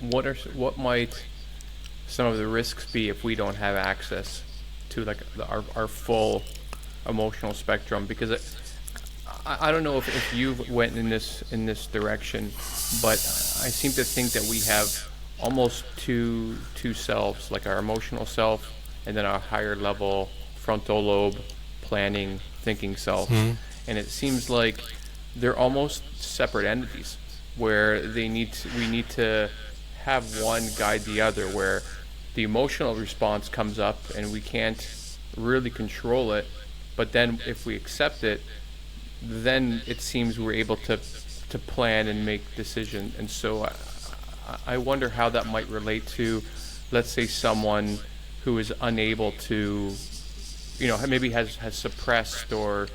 what might some of the risks be if we don't have access to like our full emotional spectrum? Because I don't know if you went in this direction, but I seem to think that we have almost two selves, like our emotional self and then our higher level frontal lobe planning thinking self. Hmm. And it seems like they're almost separate entities where we need to have one guide the other, where the emotional response comes up and we can't really control it, but then if we accept it, then it seems we're able to plan and make decisions. And so I wonder how that might relate to, let's say, someone who is unable to, maybe has suppressed, or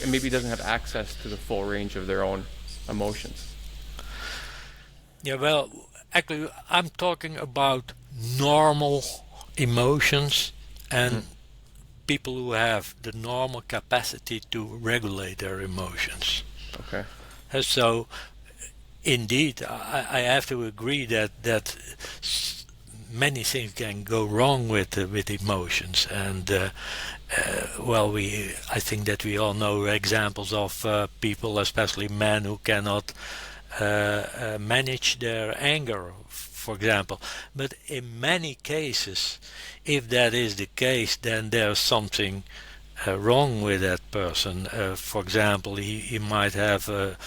maybe doesn't have access to the full range of their own emotions. Yeah, well, actually, I'm talking about normal emotions Hmm. and people who have the normal capacity to regulate their emotions. Okay. So, indeed, I have to agree that many things can go wrong with emotions, and well, I think that we all know examples of people, especially men, who cannot manage their anger, for example. But in many cases, if that is the case, then there's something wrong with that person. For example, he might have a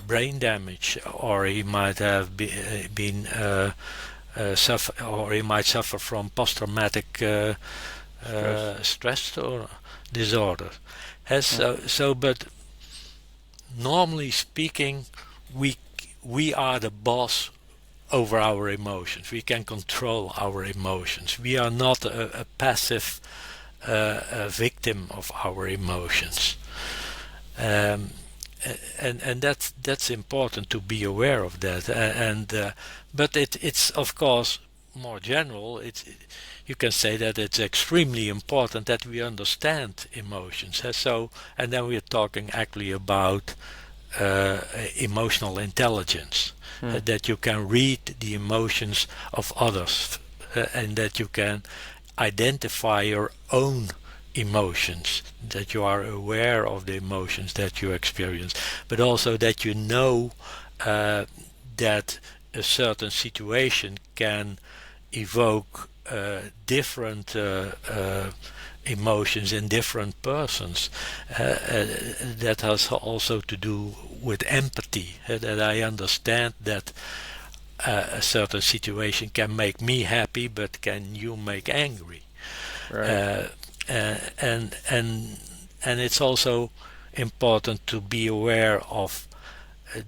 brain damage, or he might have been suffer, or he might suffer from post-traumatic Stress. stress or disorder. Hmm. But normally speaking, we we are the boss over our emotions. We can control our emotions. We are not a passive a victim of our emotions. Um, and that's important to be aware of that. But it's of course more general. You can say that it's extremely important that we understand emotions. And then we're talking actually about uh, emotional intelligence, Hmm. that you can read the emotions of others, and that you can identify your own emotions, that you are aware of the emotions that you experience, but also that you know uh, that a certain situation can evoke different emotions in different persons. That has also to do with empathy, that I understand that a certain situation can make me happy, but can you make angry? Right. Uh, uh, and and and it's also important to be aware of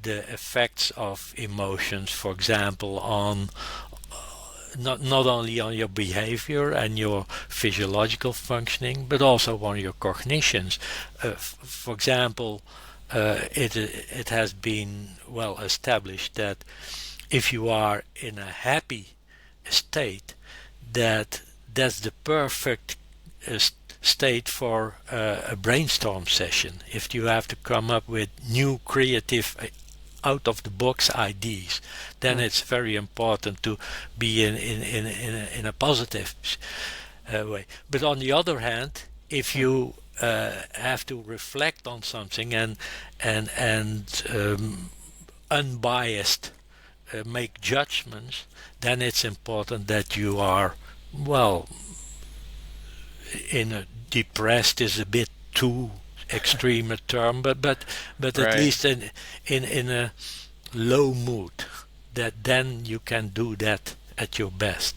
the effects of emotions, for example, on not only on your behavior and your physiological functioning, but also on your cognitions. For example, it has been well established that if you are in a happy state, that that's the perfect uh, state for a brainstorm session. If you have to come up with new creative out of the box ideas, then Hmm. it's very important to be in a positive way. But on the other hand, if Hmm. you have to reflect on something and unbiased make judgments, then it's important that you are, well, in a depressed is a bit too extreme a term, but at Right. least in a low mood, that then you can do that at your best.